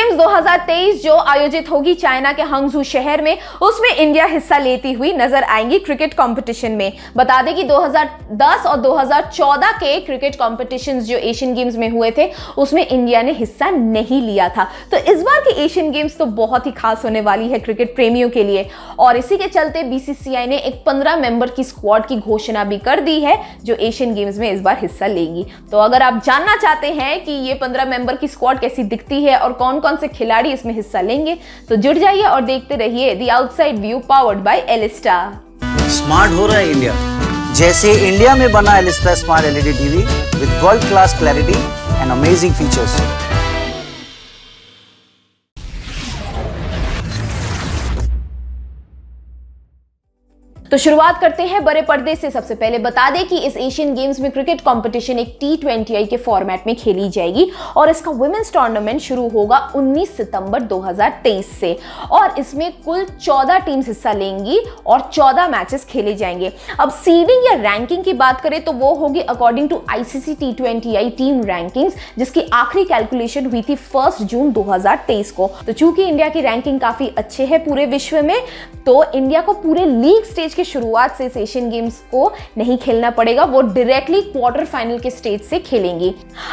Games 2023 जो आयोजित होगी चाइना के हंगझू शहर में, उसमें इंडिया हिस्सा लेती हुई नजर आएंगी क्रिकेट कंपटीशन में। बता दें कि 2010 और 2014 के क्रिकेट कंपटीशंस जो एशियन गेम्स में हुए थे उसमें इंडिया ने हिस्सा नहीं लिया था। तो इस बार की एशियन गेम्स तो बहुत ही खास होने वाली है क्रिकेट प्रेमियों के लिए, और इसी के चलते बीसीसीआई ने एक 15 मेंबर की स्क्वाड की घोषणा भी कर दी है जो एशियन गेम्स में इस बार हिस्सा लेगी। तो अगर आप जानना चाहते हैं कि ये 15 मेंबर की स्क्वाड कैसी दिखती है और कौन कौन से खिलाड़ी इसमें हिस्सा लेंगे, तो जुड़ जाइए और देखते रहिए the outside view powered by Elista. Smart हो रहा है इंडिया, जैसे इंडिया में बना Elista smart LED TV with world class clarity and amazing features. तो शुरुआत करते हैं बड़े पर्दे से। सबसे पहले बता दें कि इस एशियन गेम्स में क्रिकेट कंपटीशन एक T20I के फॉर्मेट में खेली जाएगी और इसका वुमेन्स टूर्नामेंट शुरू होगा 19 सितंबर 2023 से, और इसमें कुल 14 टीम्स हिस्सा लेंगी और 14 मैचेस खेले जाएंगे। अब सीडिंग या रैंकिंग की बात करें तो वो होगी according to ICC T20I team rankings, जिसकी आखिरी कैलकुलेशन हुई थी 1 जून 2023 को। तो चूंकि इंडिया की रैंकिंग काफी अच्छे है पूरे विश्व में, तो इंडिया को पूरे लीग स्टेज की शुरुआत से इस एशियन गेम्स को नहीं खेलना पड़ेगा, वो डायरेक्टली क्वार्टर फाइनल के स्टेज से खेलेंगी।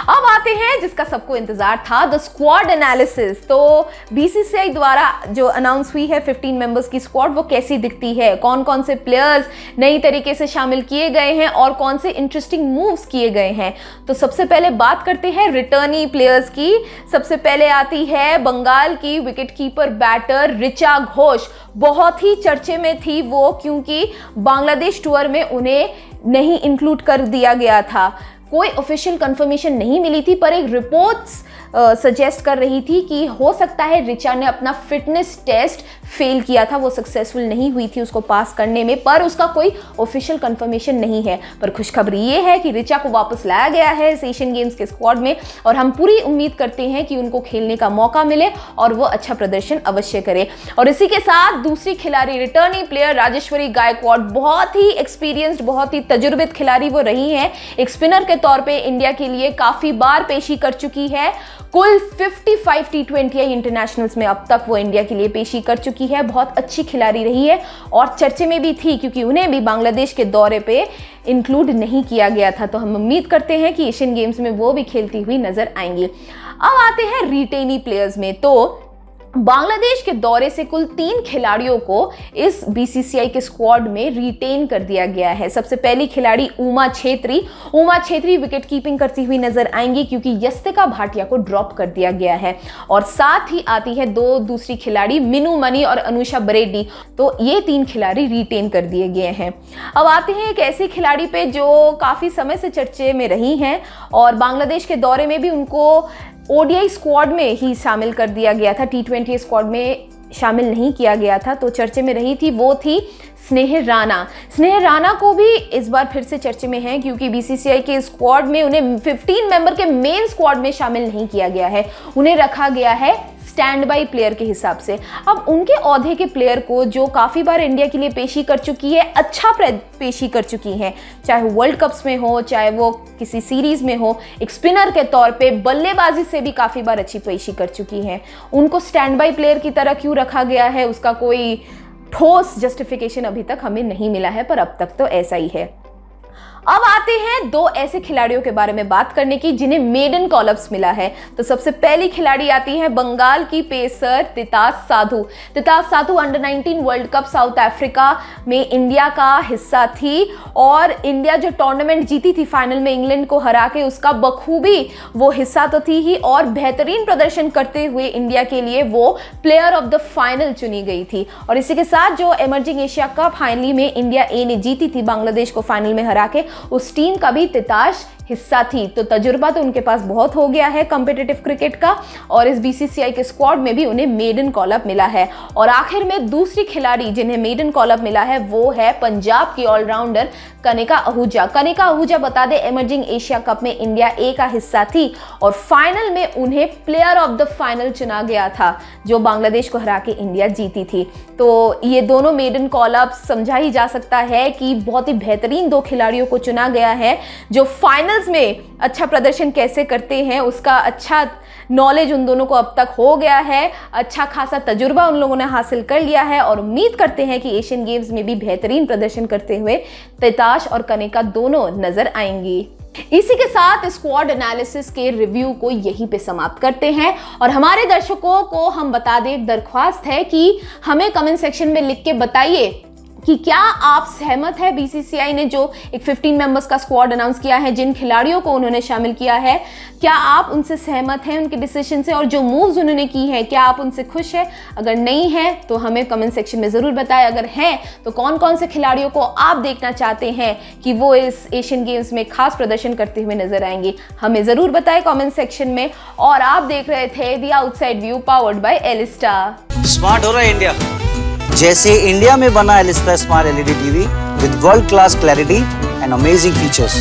अब आते हैं जिसका सबको इंतजार था, द स्क्वाड एनालिसिस। तो बीसीसीआई द्वारा जो अनाउंस हुई है 15 मेंबर्स की स्क्वाड, वो कैसी दिखती है, कौन कौन से प्लेयर्स नई तरीके से शामिल किए गए हैं और कौन से इंटरेस्टिंग मूव्स किए गए हैं। तो सबसे पहले बात करते हैं रिटर्नी प्लेयर्स की। सबसे पहले आती है बंगाल की विकेटकीपर बैटर ऋचा घोष। बहुत ही चर्चे में थी वो, क्योंकि बांग्लादेश टूर में उन्हें नहीं इंक्लूड कर दिया गया था। कोई ऑफिशियल कंफर्मेशन नहीं मिली थी, पर एक रिपोर्ट्स सजेस्ट कर रही थी कि हो सकता है ऋचा ने अपना फिटनेस टेस्ट फेल किया था, वो सक्सेसफुल नहीं हुई थी उसको पास करने में, पर उसका कोई ऑफिशियल कंफर्मेशन नहीं है। पर खुशखबरी ये है कि ऋचा को वापस लाया गया है इस एशियन गेम्स के स्क्वाड में, और हम पूरी उम्मीद करते हैं कि उनको खेलने का मौका मिले और वो अच्छा प्रदर्शन अवश्य करे। और इसी के साथ दूसरी खिलाड़ी रिटर्निंग प्लेयर राजेश्वरी गायकवाड़, बहुत ही एक्सपीरियंस्ड, बहुत ही तजुर्बेत खिलाड़ी वो रही हैं। एक स्पिनर के तौर पे इंडिया के लिए काफी बार पेशी कर चुकी है। कुल 55 T20I इंटरनेशनल्स में अब तक वो इंडिया के लिए पेशी कर चुकी है। बहुत अच्छी खिलाड़ी रही है और चर्चे में भी थी, क्योंकि उन्हें भी बांग्लादेश के दौरे पे इंक्लूड नहीं किया गया था। तो हम उम्मीद करते हैं कि एशियन गेम्स में वो भी खेलती हुई नजर आएंगी। अब आते हैं रिटेनी प्लेयर्स में। तो बांग्लादेश के दौरे से कुल 3 खिलाड़ियों को इस बीसीसीआई के स्क्वाड में रिटेन कर दिया गया है। सबसे पहली खिलाड़ी उमा छेत्री विकेट कीपिंग करती हुई नजर आएंगी, क्योंकि यस्तिका भाटिया को ड्रॉप कर दिया गया है। और साथ ही आती है 2 दूसरी खिलाड़ी मीनू मनी और अनुषा बरेड्डी। तो ये 3 खिलाड़ी रिटेन कर दिए गए हैं। अब आते हैं एक ऐसी खिलाड़ी पे जो काफी समय से चर्चे में रही हैं और बांग्लादेश के दौरे में भी उनको ओडीआई स्क्वाड में ही शामिल कर दिया गया था, T20 स्क्वाड में शामिल नहीं किया गया था। तो चर्चे में रही थी, वो थी स्नेह राणा को भी इस बार फिर से चर्चे में है, क्योंकि बीसीसीआई के स्क्वाड में उन्हें 15 मेंबर के मेन स्क्वाड में शामिल नहीं किया गया है, उन्हें रखा गया है स्टैंड बाई प्लेयर के हिसाब से। अब उनके औहदे के प्लेयर को, जो काफ़ी बार इंडिया के लिए पेशी कर चुकी है, अच्छा पेशी कर चुकी हैं, चाहे वर्ल्ड कप्स में हो, चाहे वो किसी सीरीज में हो, एक स्पिनर के तौर पे बल्लेबाजी से भी काफ़ी बार अच्छी पेशी कर चुकी हैं, उनको स्टैंड बाई प्लेयर की तरह क्यों रखा गया है, उसका कोई ठोस जस्टिफिकेशन अभी तक हमें नहीं मिला है, पर अब तक तो ऐसा ही है। अब आते हैं 2 ऐसे खिलाड़ियों के बारे में बात करने की जिन्हें मेडन कॉलअप्स मिला है। तो सबसे पहली खिलाड़ी आती है बंगाल की pacer Titas Sadhu under 19 world cup South Africa में इंडिया का हिस्सा थी, और इंडिया जो टूर्नामेंट जीती थी फाइनल में इंग्लैंड को हरा के, उसका बखूबी वो हिस्सा तो थी ही, और बेहतरीन प्रदर्शन करते हुए इंडिया के लिए वो प्लेयर ऑफ द फाइनल चुनी गई थी। और इसी के साथ जो इमर्जिंग एशिया कप फाइनली में इंडिया ए ने जीती थी बांग्लादेश को फाइनल में हरा के, उस टीम का भी तिताश हिस्सा थी। तो तजुर्बा तो उनके पास बहुत हो गया है कॉम्पिटिटिव क्रिकेट का, और इस बीसीसीआई के स्क्वाड में भी उन्हें मेडन कॉलअप मिला है। और आखिर में दूसरी खिलाड़ी जिन्हें मेडन कॉलअप मिला है वो है पंजाब की ऑलराउंडर कनिका आहूजा। बता दें इमर्जिंग एशिया कप में इंडिया ए का हिस्सा थी और फाइनल में उन्हें प्लेयर ऑफ द फाइनल चुना गया था, जो बांग्लादेश को हरा के इंडिया जीती थी। तो ये दोनों मेडन कॉलअप समझा ही जा सकता है कि बहुत ही बेहतरीन 2 खिलाड़ियों को चुना गया है, जो फाइनल्स में अच्छा प्रदर्शन कैसे करते हैं उसका अच्छा नॉलेज उन दोनों को अब तक हो गया है, अच्छा खासा तजुर्बा उन लोगों ने हासिल कर लिया है और उम्मीद करते हैं कि एशियन गेम्स में भी बेहतरीन प्रदर्शन करते हुए तिताश और कनिका दोनों नजर आएंगी। इसी के साथ स्क्वाड एनालिसिस के रिव्यू को यहीं पे समाप्त करते हैं और हमारे दर्शकों को हम बता दें, एक दरख्वास्त है कि हमें कमेंट सेक्शन में लिख के बताइए कि क्या आप सहमत है बीसीसीआई ने जो एक 15 मेंबर्स का स्क्वाड अनाउंस किया है, जिन खिलाड़ियों को उन्होंने शामिल किया है, क्या आप उनसे सहमत हैं उनके डिसीजन से और जो मूव्स उन्होंने की है, क्या आप उनसे खुश हैं? अगर नहीं है तो हमें कमेंट सेक्शन में ज़रूर बताएं। अगर हैं तो कौन कौन से खिलाड़ियों को आप देखना चाहते हैं कि वो इस एशियन गेम्स में खास प्रदर्शन करते हुए नजर आएंगे, हमें ज़रूर बताएं कॉमेंट सेक्शन में। और आप देख रहे थे the outside view powered by Elista. Smart हो रहा है इंडिया, जैसे इंडिया में बना Elista smart LED TV with world class clarity and amazing features.